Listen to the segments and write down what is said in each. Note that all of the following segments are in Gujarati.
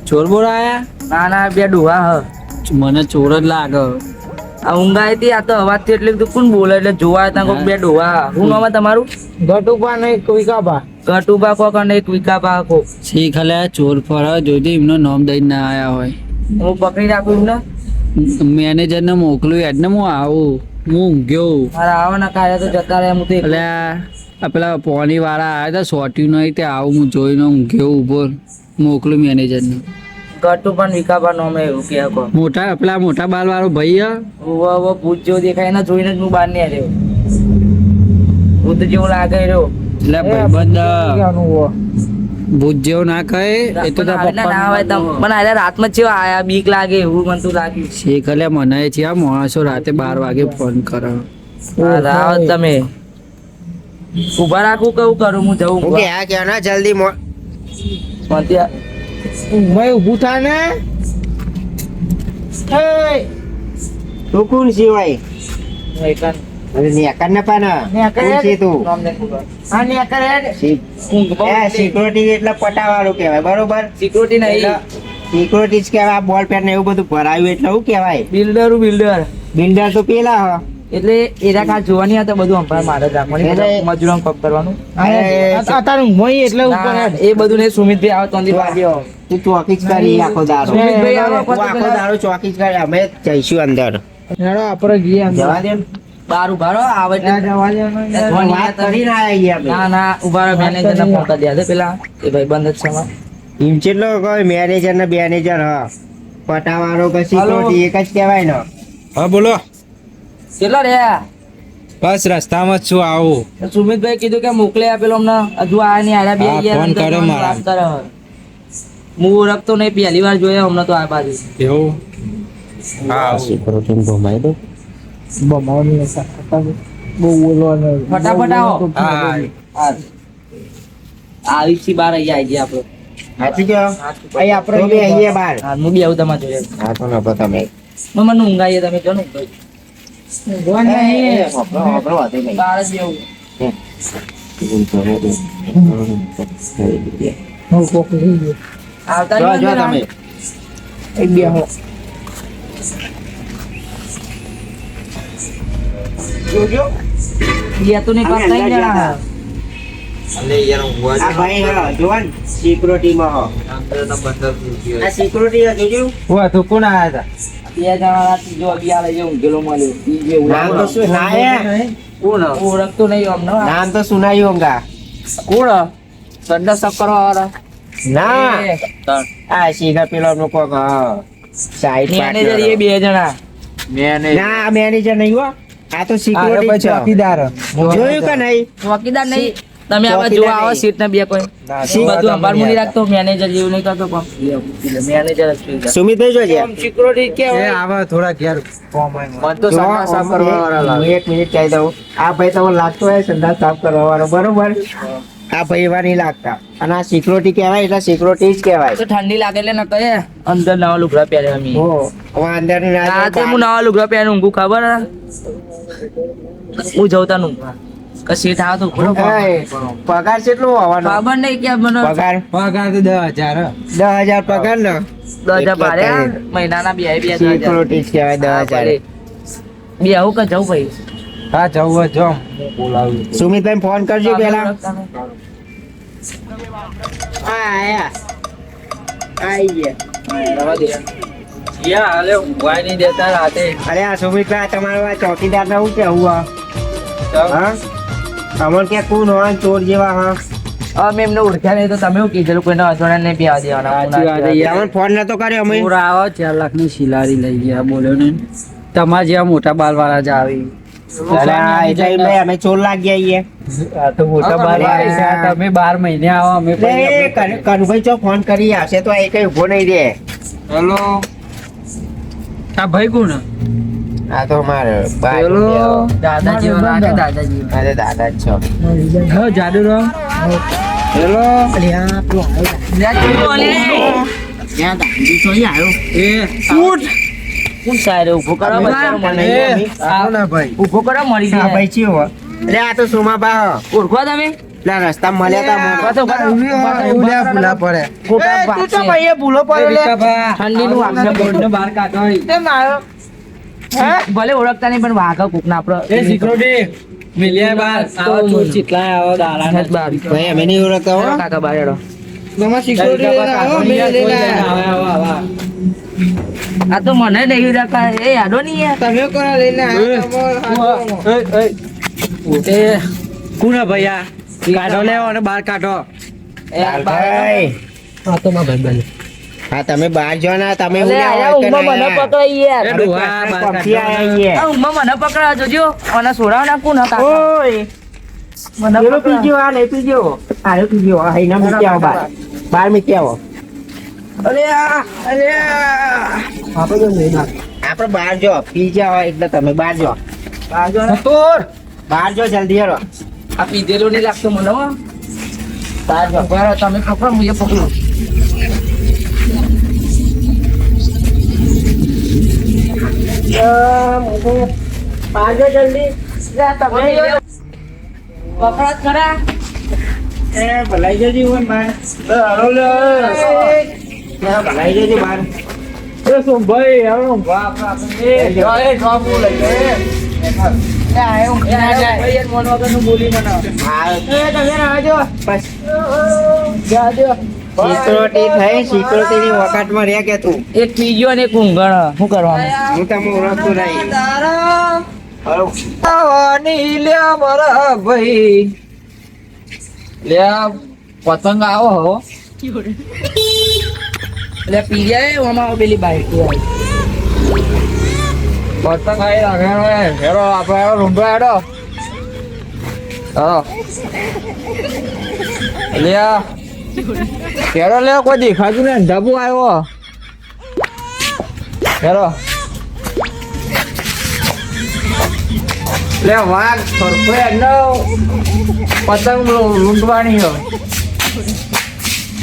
ચોર બોર આયા? ના ના બે ડોહા હ. મને ચોર જ લાગે. આ ઊંઘ આવી હતી, આ તો અવાજથી એટલે કીધું કોણ બોલે એટલે જોવા હતા કોક બે ડોહા. શું નામ તમારું? ગટુબા ને વિકાબા. કટુબા કોક અને એક વિકાબા કોક. શીખ અલ્યા ચોર ફરે જોજે એમનો નામ દઈને ના આયા હોય. હું પકડી રાખું ને. મેનેજર ને મોકલું એટલે હું આવું. હું ઊંઘ્યો. મારે આવો ને કાલે તો જતા રહે. હું તો એકલો. અલ્યા આ પેલા પોણી વાળા આવ્યા હતા સોટ્યું નહીં તે આવું હું જોઈને ઊંઘ્યો ઉભો. મોકલું મેનેજર ને. કટુબા ને વિકાબા નામે એવું કે કો. મોટા પેલા મોટા બાલ વાળો ભાઈ હે. ઉવા ભૂત જેવો દેખાય ને જોઈને જ હું બહાર નહીં આવ્યો. ભૂત જેવું લાગે રહ્યો. એટલે ભાઈબંધ ભૂત જેવો ના કહે એ તો તારા ના ના હોય પપ્પા પણ આજે રાતમાં ચેવા આયા બીક લાગે એવું મને તો લાગ્યું. શેખ અલ્યા મને છે આ માણસો રાતે 12 વાગે ફોન કરે. રાવ તમે ઉભા રાખું કેવું કરું હું જવું ઓકે આ કે ના જલ્દી ત્યાં મેં ઊભું થા ને. એ તું કોણ છે ભાઈ? અરે નેકર ને પણ કોણ છે તું? હા નેકર સિક્યુરિટી એટલે પટાવાળું કહેવાય બરોબર. સિક્યુરિટી નહીં સિક્યુરિટી જ કહેવાય. બોલ પેન ને એવું બધું ભરાયું એટલે શું કહેવાય? બિલ્ડર બિલ્ડર તો પેલા હ. એટલે એના કા જોવાની હતા બધું અંપાર મારે જ રાખવાની એટલે- મજૂરો પગ કરવાનું અત્યારે ઊંઘોય એટલે ઉપર ના, એ બધું ને સુમિતભાઈ આવે તો વાગ્યો તું ચોકી જ કરી આખો દારો. સુમિતભાઈ આવો તું આખો દારો ચોકી જ કરી. અમે જઈશું અંદર. આપણે ગયા જવા દે ને. બાર ઉભા રહો આવે એટલે જવા દે ને. વાત કરીને આયા છીએ ના ના ઉભા રહો મેનેજર ને ફોન કરી દે પેલા એ ભાઈ બંધ જ છે અમારે. એમ કેટલો કોઈ મેનેજર ને બેનેજર હ પટાવાળો કે સિક્યુરિટી એક જ કહેવાય ને. હા બોલો. કેટલા રહ્યા બસ રસ્તામાં જ છું આવું. સુમિતભાઈ કીધું કે મોકલે આપેલો અમને હજુ આ નહીં આયા બે હા, ગયા ફોન અંદર કર્યો જવાનું મારા. વાત કરે હવે. હું ઓળખતો નહીં પહેલી વાર જોયા અમને તો આ બાજુ એવું હા સિક્યુરિટી ભમાઈ દો. ફટાફટ આવો હા હા. આવી છી બાર અહીંયા આવી ગયા સાચું કહો. અહીં આપણે બે અહીંયા બહાર. આપણે હું બી આવું તમારે જોઈએ હા તો નતો તમે. મને ઊંઘાઈએ તમે જો ને વાપરો વાતે નહીં. બાર જ બેવું. આવતા જો નહીં જો અંદર તમે. એક બે હો જોજો. બે તો નહીં કરતા નહીં જણા આ ભાઈ હા જોવા ને સિક્યુરિટીમાં હો. આ સિક્યુરિટી જોજો. તું કોણ આયા બે જણા જો બી આવે જે ઊંઘેલો મળ્યો ઈ જે નામ તો શું ના હે? કોણ ઓળખતો નહીં અમને નામ તો સુનાયું હોંગા. કોણ સંડા સબ કરવા વાળા ના આ સીધા પેલો નો કોક સાઈડ મેનેજર એ બે જણા ના આ મેનેજર નહીં હો. આ તો સિક્યુરિટી છે. ચોકીદાર જોયું કે નહીં? ચોકીદાર નહીં તમે આવા ચોકીદાર જોવા આવો નહીં. સીટ ને બે કોઈ બધું અંબાર મુની રાખતો મેનેજર જેવું નહીં કરતો પણ મેનેજર જ છે સુમિતભાઈ જોજે. સિક્યુરિટી કે એ આવા થોડા ઘેર મન તો સંડા સાફ કરવા વાળા હું એક મિનિટ કહી દઉં. આ ભાઈ તમને લાગતો હોય સંડાસ સાફ કરવા વાળો બરોબર. આ ભાઈ એવા નહીં લાગતા. અને આ સિક્યુરિટી કહેવાય એટલે સિક્યુરિટી જ કહેવાય. તો ઠંડી લાગે એટલે ન કહે અંદર નવા લુગડા પહેરે અમે હો હવે અંદર ની રાતે હું નવા લુગડા પહેરે ઊંઘું ખબર હે? હું જવતા નું કે સીટ આવે તો ખોલો પગાર કેટલો હોવાનો? ખબર નહીં કે મને પગાર પગાર તો 10,000 10,000 પગાર ને 10,000 ભાડે મહિનાના બે 10,000 સિક્યુરિટી જ કહેવાય 10,000. બે આવું કે જવું ભાઈ હા જવું જો બોલાવું સુમિતભાઈ ફોન કરજો પેલા. હા આયા આઈ ગયા. રવા દે યા હાલે ઊંઘવાય નહીં દેતા રાતે અરે આ સુમિતભાઈ તમારો આ ચોકીદાર ને હું કેવું હા અમર કે કોણ હોય ચોર જેવા હા અમે એમને ઓળખ્યા નહીં તો તમે શું કીધેલું કોઈને અજાણ્યા નહીં પ્યા દેવાના તમને ફોન નતો કર્યો અમે. પૂરા આવો 4 લાખની શિલારી લઈ ગયા બોલ્યો ને તમારા જેવા મોટા બાલ વાળા જ આવી અરે આ એટલે એમ નહીં, અમે ચોર લાગી આવીએ. આ તો મોટા બાલ વાળા છે. તમે 12 મહિને આવો અમે એટલે કનુભાઈ ચો ફોન કરી આવશે તો એ કઈ ઉભો નહીં રે. હેલો આ ભાઈ કોણ આ તો અમારે હેલો દાદાજી લાગે દાદાજી અરે દાદા જ છો. હા જાદુ રામ હેલો એ કોણ સાહેબ ઉભો કરો આવો ને ભાઈ ઉભો કરો મળી હા જાય ભાઈ ચિયો અરે આ તો સોમાબા ઓળખો તમે પેલા રસ્તા મળ્યા તા પડે તું તો ભાઈ ભૂલો પડ્યો લે ઠંડીનું વાગશે બોર્ડને બહાર કાઢો તે મારો ભલે ઓળખતા નહીં પણ વાઘ કોક ના આપડે સિક્યુરિટી મિલિયા બાર આવો ચોર ચીટલા આવો દાડા ભાઈ અમે નહીં ઓળખતા હો કાકા બહાર હેડો. આ તો મને નહીં રાખા એ યાદો નહીં યાર તમે કોના લઈને કોના ભૈયા કાઢો લેવો અને બહાર કાઢો ભાઈ હા તમે બહાર જો ને તમે અલે આયા ઊંઘમાં મને પકડાઈ યાર એ ડોહા બહાર કાઢો. આ ઊંઘમાં મને પકડા જોજો અને સોરાવ નાખું ના કાકા ઓય મને પેલો પકડા. પીજો આ નહીં પીજો આ પીજો આ હિના મૂકી આવો બહાર મૂકી આવો આપણે બહાર જો પી જાવ એટલે તમે બહાર જો બહાર જો જલ્દી હેરો આ પીધેલું નહીં લાગતું મને હો. બહાર જો બહાર તમે પકડો હું એ પકડું બહાર જો જલ્દી પકડા જ ખરા એ ભલાઈ જજી હોય બાર ભલાઈ જજી બાર સિક્યોરિટી થઈ સિક્યોરિટી ની વખતમાં રહ્યા કે તું એક પીજો ને એક ઊંઘણ શું કરવાનું હું તમને ઓળખતો નહીં પતંગ આવો હો એટલે પી જાય ઓમાં પેલી બાઈક પતંગ આવી રાખે હેરો આપડે રૂંઢો હેડો હેરો લે કોઈ દેખાતું ને ઢબુ આવ્યો હેરો લે વાઘ સરખો એનો પતંગ લૂંટવાની હો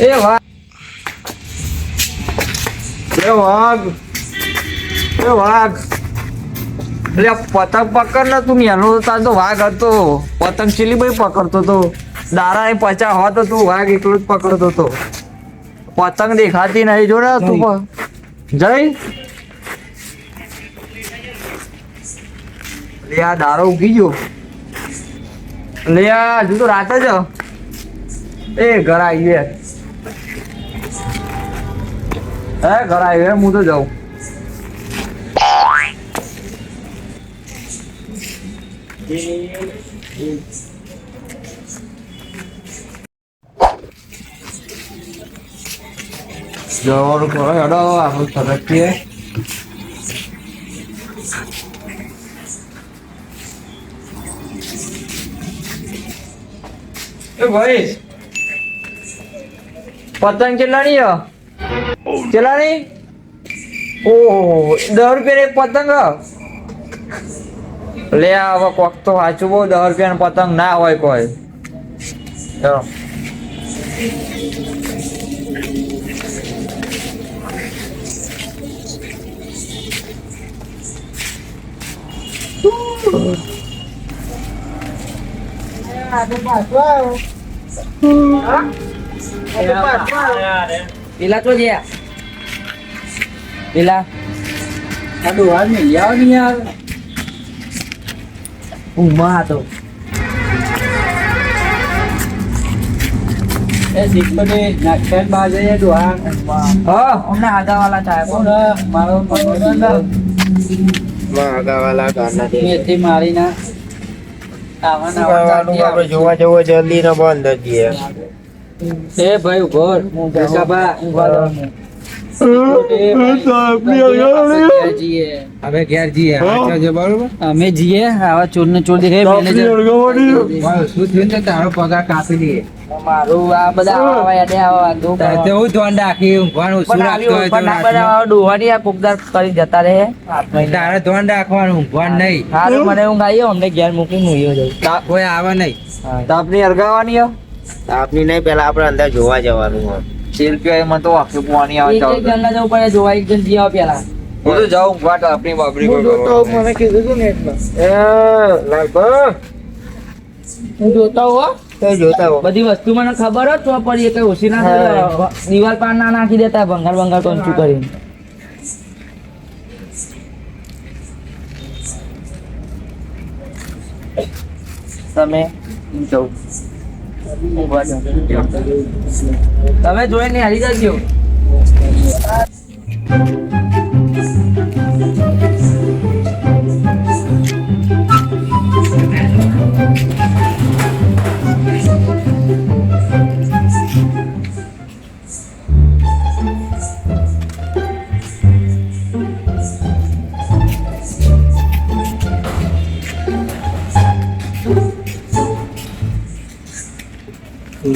એ વાઘ એ વાઘ એટલે પતંગ પકડ ને તું નેનો તાર તો વાઘ હતો પતંગ ચીલી ભાઈ પકડતો તો દારા એ 50 હોત તું વાઘ એકલો જ પકડતો તો પતંગ દેખાતી નહીં જો ને તું જઈ લે આ દારો ઉગી ગયો લે આ હજુ તો રાત જ એ ઘર આવી ઘર આવી હું તો જાઉં જવાનું કરો હેડો આપણે સરકીએ એ ભાઈ પતંગ કેટલાની કેટલાની ઓહો 10 રૂપિયા એક પતંગ લે હવે કોક તો સાચું બહુ 10 રૂપિયાનો પતંગ ના હોય કોઈ ચલો પેલા તો જે પેલા આ ડોહા ને લઈ આવો ને યાર ઊંઘમાં હતો એ સિક્યુરિટી નાખેલ બાજે એ ડોહા હા અમને આગાવાલા થાય કોણ મારો આગળવાળા ગાના મેથી મારીને આવાના આપણે જોવા જવો જલ્દી ને બંધ જઈએ એ ભાઈ ઉભર કાકા હવે ઘેર જઈએ બરોબર અમે જઈએ આવા ચોર ને ચોર દેખાય મેનેજર શું થયું ને તારો પગાર કાપી દઈએ મારું આ બધા આવા યાદે આવા વાંધો તારે તો હું ધ્યાન રાખી ઊંઘવાનું શું રાખતો હોય તો રાખજો. ડોહાની આ કોકદાર કરી જતા રહે તારે ધ્યાન રાખવાનું ઊંઘવાનું નહીં સારું મને ઊંઘ આવી અમને ઘેર મૂકીને હુંયો જાઉં કોઈ આવે નહીં તાપની અરગાવાની આપની નહીં પેલા આપણે અંદર જોવા જવાનું હોય સેલ્ફી એમાં તો આખી પોવાની આવે એક જણ ના જવું પડે જોવા એક જણ જીવા પેલા હું તો જાઉં વાટ આપણી બાબરી મને કીધું તું ને એટલે હું જોતો હો તો જોતા હો. બધી વસ્તુ મને ખબર જ તો પડી કઈ ઓછી ના થાય. દિવાલ પાર ના નાખી દેતા ભંગાર ભંગાર કંચું કરીને. તમે જવું તમે જોઈને હારી જજો.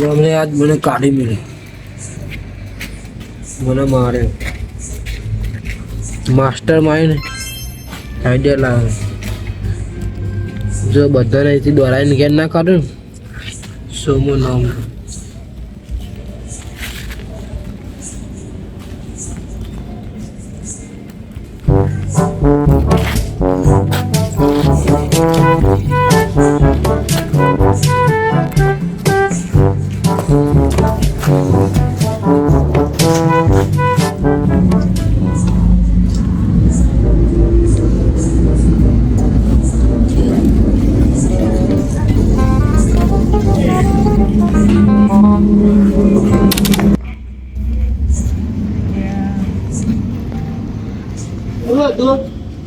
અમને આજ મને કાઢી મળી, મને મારે માસ્ટર માઇન્ડ આઈડિયા લાવે. જો બધાને અહીંથી દોરાઈને ઘેર ના કાઢું સોમો નામ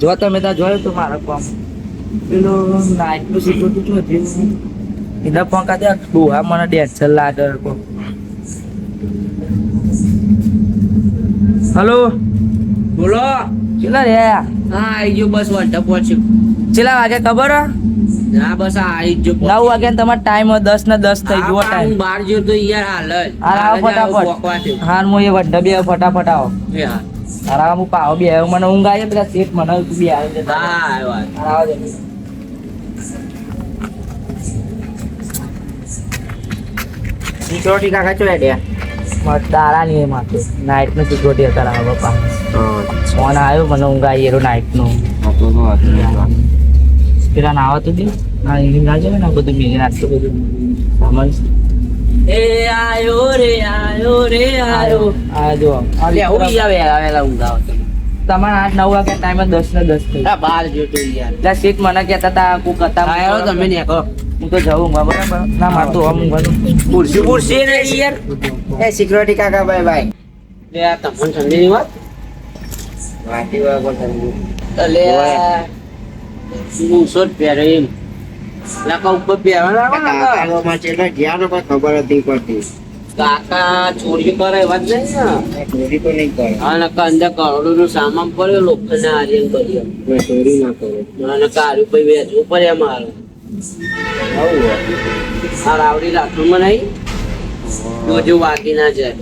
જો તમે ત્યાં જોયું તો મારા કામ પેલું નાઇટનું સિક્યુરિટી શું હતું એના પંખા ત્યાં ડોહા મને ડેન્સર લાગે. હલો બોલો કેટલા રે? હા આવી ગયો, બસ વાંધા પહોંચ્યો. કેટલા વાગે ખબર હે? હા બસ આ આવી જ 9 વાગ્યા તમારો ટાઈમ હોય, 10 ને 10 થઈ ગયો ટાઈમ. બહાર ગયો તો યાર હાલ જ આવો ફટાફટ. હા હું એ વડ્ડા બે ફટાફટ આવો. હા તારા હું પાવ બી આવ્યો, મને ઊંઘ આવી પેલા સેટ મને બી આવી જતા. આવ્યો. આવો જલ્દી. સિક્યોરિટી કાકા ચોયા ગયા. દારા ની માથે નાઇટ નું સિક્યોરિટી હતા રાવ બાપા. ફોન આવ્યો મને ઊંઘ આવી એરો નાઇટ નું. પેલા નાવા તો દે ના ઇંગ્લિશ ના જાય ને આ બધું મેં આટલું બધું સામાન. એ આયો રે આયો રે આયો. આ જો લે હું આવેલા ઊંઘાવ તમારા 8-9 વાગ્યા ટાઈમ 10 ને 10 થઈ. આ બહાર જોતો યાર. એટલે સીટ મને કહેતા હતા કોક હતા. આયો તમે ને કહો હું તો જાઉં બરાબર ના મારતો આમ ઊંઘવાનું. ખુરશી ને યાર. એ સિક્યોરિટી કાકા બાય બાય. લે આ તમને સમજી વાત. વાટી વાગો તમે. લે મૂસો જ પહેરે એમ. લાકા ઉપર પહેરવા કાકામાં ચેલા ગયા ને કોઈ ખબર નથી પડતી. કાકા ચોરી કરે વાત નહીં ને. ચોરી તો નહીં કરે. અને અંદર કરોડો નું સામાન પડ્યો લોખંડના આર્યન કર્યો. કોઈ ચોરી ના કરે. અને કારું પછી વેચવું પડે મારે. આ રાવડી લાઠુમાં નહીં જોજો વાગી ના જાય.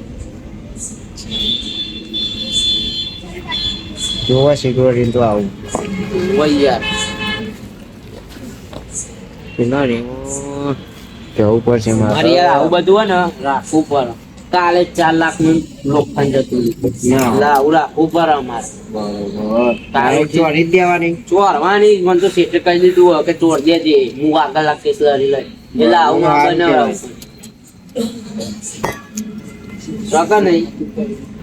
જોવા સિક્યોરિટી તો આવું. હોય યાર. ના રે જવું પડશે મારે યાર આવું બધું હોય ને રાખવું પડે. કાલે 4 લાખ નું લોખંડ જતું રહ્યું. એટલે આવું રાખવું પડે અમારે. તારે ચોરી જ દેવાની. ચોરવાની મને તો શેઠે કહી દીધું હોય કે ચોર દેજે હું આગળ લાગીશ લડી લઈ. એટલે આવું ના બનાવ શકે નહીં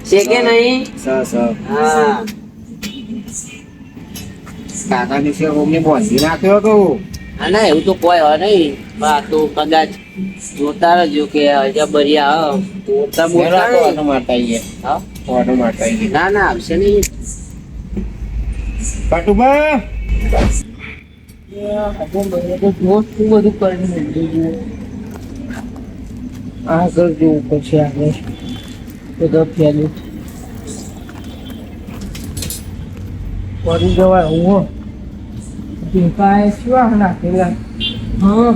છે કે નહીં. હા કાકા ની અમને બોધી નાખ્યો તો. ના એવું તો કોઈ હોય નહીં. બા તો કદાચ જોતા રહેજો કે હજા બરિયા મોટા મોટા ઓટો મારતા આવીએ. હા ઓટો મારતા આવીએ. ના ના આવશે નહીં. પાટુબા બધું કરીને આગળ જોવું પછી આગળ બધા ફેલું પડી જવાય હું કાંઈ શું નાખેલા. હા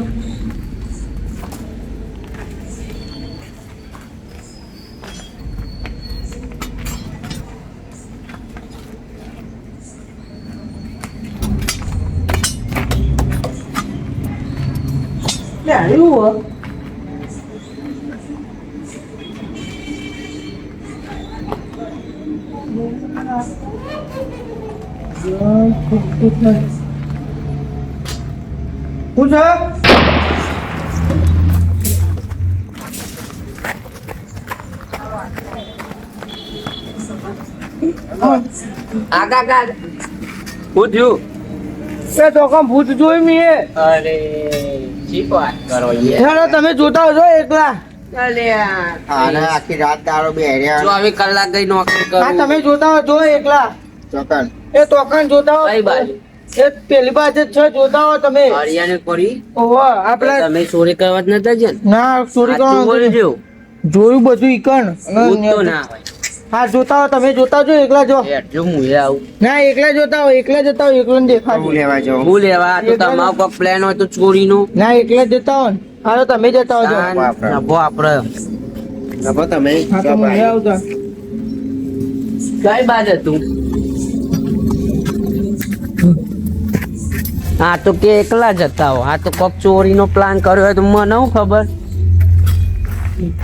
આવ્યું શું છે? આગા હું થયું? એ તો કામ ભૂત જોઈ મીએ. અરે શી વાત કરો યાર. હેલો તમે જોતા હો છો એકલા. અલ્યા આખી રાત દારો બે હેર્યા. 24 કલાક ગઈ નોકરી હા કરું. તમે જોતા હો જો એકલા. ચોકન એ તોકન જોતા હો. કઈ બાજુ? એ પેલી બાજુ જ છે જોતા હો તમે. હરિયાને પડી. ઓહો આપણે તમે ચોરી કરવા જ નતા ગયા ને? ના ચોરી સાચું કરવાનું બોલજો. જોયું બધું ઈકણ. ભૂત તો ના હોય. હા જોતા હો તમે જોતા જો એકલા જો. જો હું એ આવું. ના એકલા જોતા હો એકલા જતા હો એકલો દેખાતું લેવા જાઓ. હું લેવા આ તો તમારો કોક પ્લાન હોય તો ચોરીનો. ના એકલા જતા હો ને. હાલો તમે જતા હો જો. નભો આપડે નભો તમે હા તો હું આવતા. કઈ બાજુ હતું? હા તો કે એકલા જતા હો. આ તો કોક ચોરીનો પ્લાન કર્યો હોય તો મને શું ખબર.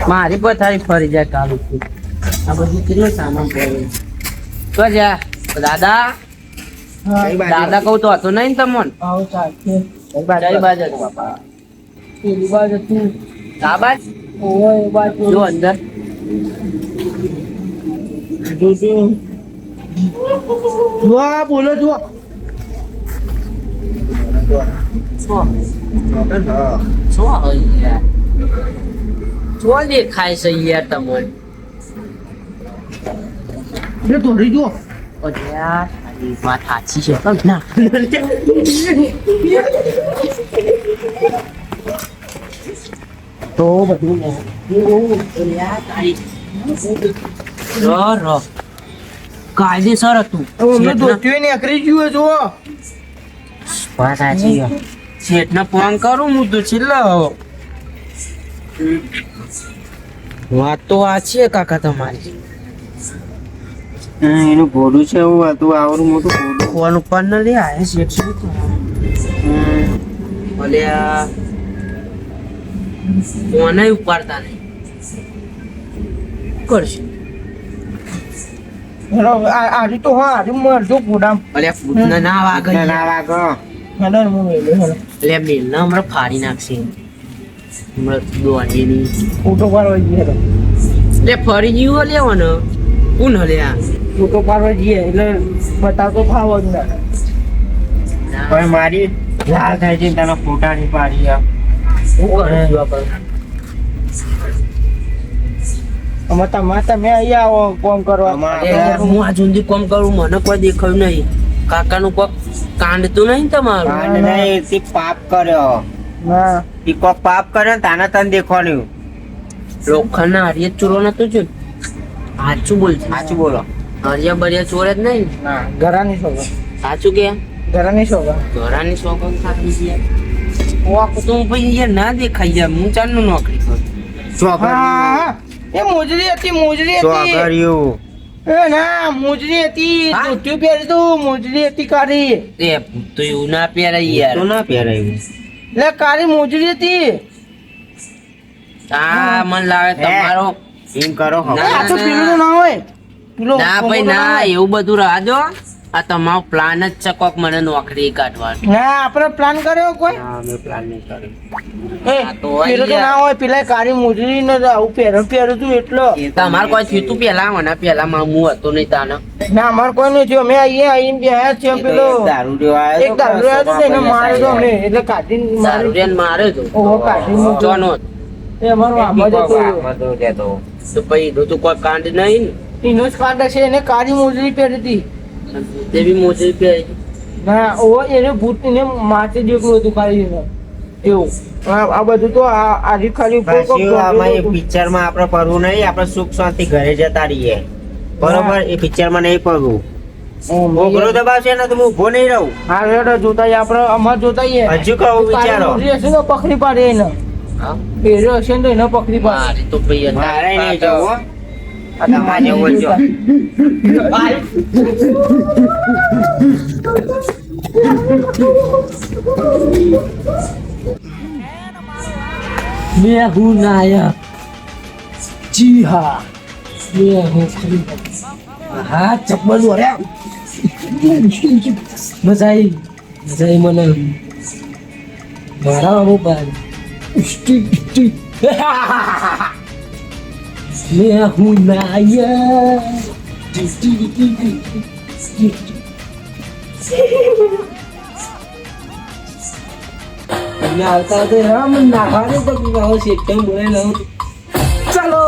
મારી પથારી ફરી જાય કાલુ. આ બધું કેટલો સામાન પડ્યો. તો જા દાદા. હા દાદા કહું તો હતો નહીં ને તમને. આવો ચાલશે. કઈ બાજુ હતું બાપા? પેલી બાજુ તું. આ બાજ ઓહો એ બાજુ જો અંદર. જોજો. જો આ બોલો જો. શું હોય યાર? શું દેખાય છે યાર તમને? એ ધોરી જો. ઓ યાર તારી વાત સાચી છે પણ ના. તો બધું યાર તારી રો કાયદેસર હતું. અમે ધોતીઓ ને અકરી ગયું જો. વાત સાચી છે. શેઠને ફોન કરું હું તો છેલ્લો. વાત તો આ છે કાકા તમારી. એનું ઘોડું છે એવું હતું આવડું મોટું ઘોડું. ફોન ઉપર ન લે આ શેઠ શું ભલે આ ફોન ઉપાડતા નહીં કરશે. હેલો આજે તો હા આજે મરજો ગોડામ. અલ્યા ભૂતને ના વાગે ના વાગો. હેલો હું મેલે હેલો. એટલે મેલને હમણાં ફાડી નાખશે. હમણાં દોડીની ફોટો પાડવા જઈએ હેલો. એટલે ફરી ગયું લેવો ને કોણ હલ્યા. ફોટો પાડવા જઈએ એટલે બતાવતો ભાવ જ ના. પણ મારી લાલ થાય છે તને ફોટા ની પાડી આ. શું કરે છે આપણે? અમે તમે અહીંયા આવો કોમ કરવા. અરે યાર, હું આ સુધી કોમ કરું મને કોઈ દેખાયું નહીં. કાકાનું કોક કાંડ તો નહીં તમારું? કાંડ નહીં, તે પાપ કર્યો. ના એ કોક પાપ કર્યો ને તાને તને દેખવાનું. લોખંડના હરિયા ચોરો નતો જો. સાચું બોલ. સાચું બોલો. હરિયા બરિયા ચોર જ નહીં. ના ઘરાની શોભા. સાચું કે ઘરાની શોભા. ઘોડાની શોખન ખાતી છે. કોક તો ભાઈ યાર ના દેખાય યાર. હું ચાલનું નોકરી કરું. હા એ મોજરી હતી મોજરી શું હતી. કર્યું? એ ના મોજરી હતી હા? ધોતિયું પહેર્યું તું મોજરી હતી કાળી. એ તો એવું ના પહેરાય યાર. તો ના પહેરાયું. એટલે કાળી મોજરી હતી. આ મને લાગે તમારો એમ કરો હવે. ના, આ તો પેલું તો ના હોય પેલો ના ભાઈ કોમળો ના હોય. એવું બધું રાજો. આ તમારો પ્લાન જ છે કોક મને નોકરી કાઢવાનો. ના આપણે પ્લાન કર્યો કોઈ ના મેં પ્લાન નહીં કર્યો. એ આ તો હોય પેલો તો યાર. ના હોય પેલા કાળી મોજરી ને આવું પહેર્યું તું એટલો. તમારે કોઈ થયું તું પેલા મને પેલા હું હતો નહીં તાનો. ના અમારે કોઈ નહીં થયું અમે અહીંયા આવીને બેહ્યા છે પેલો દારૂ દેવા આવ્યો એક દારૂ આવ્યો તો એને માર્યો તો અમે એટલે કાઢી દારૂ રેન માર્યો તો. ઓહો કાઢી મૂક્યો. જોનો એ અમારો આમાં જ હતો. તો પછી એનું તો કોઈ કાંડ નહીં ને. એનો જ કાઢે છે એને કાળી મોજરી પહેરી હતી. તે બી મોજરી પહેરી. ના ઓહો એને ભૂત એને માથે જેટલું હતું ખાલી એને. એવું આ બધું તો આજે ખાલી ઉપર કોક પાછું આમાં એ હતું. પિક્ચર માં આપણે પડવું નહીં, આપણે સુખ શાંતિ ઘરે જતા રહીએ. બરોબર? એ પિક્ચર માં નહીં પડવું. મોકલો દબાવશે ને તો હું ઉભો નહીં રહું. હા રેડો જોતા આવીએ આપણે અમાર જોતા આવીએ. હજુ કહું વિચારો. કાળી મોજરી હશે તો પકડી પાડે એને. હા? પહેર્યો હશે ને તો એને પકડી પાડે. મારે તો ભાઈ મારે નહીં જવું હો. આ તમારે જવું જો. मैं हूँ नायक. जी हाँ मैं हूँ खलीफा. हाँ चप्पल हो रहा. मजा आई મને મારા મોબાઈલ मैं हूँ नायक આવતા તો રામ નાખવાને તો શેઠ બોલે ચલો